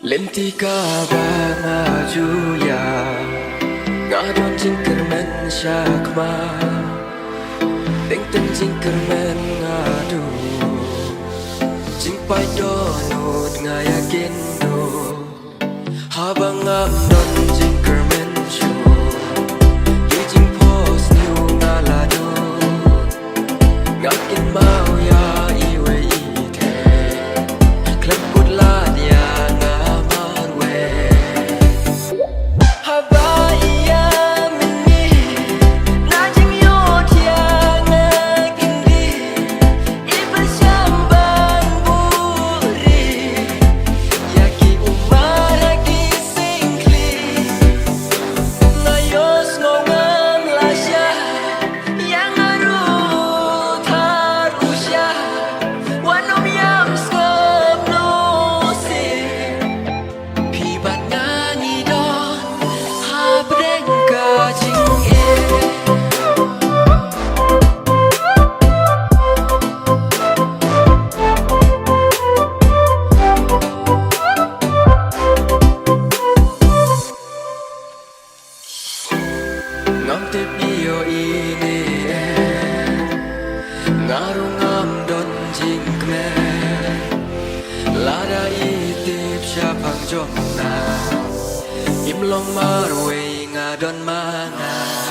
Lentika Julia Ngadon jingker men syakma Teng jingker men ngadu Jingpai donut ngayakin do Habang don jingker men show Yujing post new ngalado Ngakin mau ya iwe ite Klep kudlat ya Ngam tip iyo ini Ngarungam don jingkme Lada itip syapang jomna Imlong marwe ngadon mana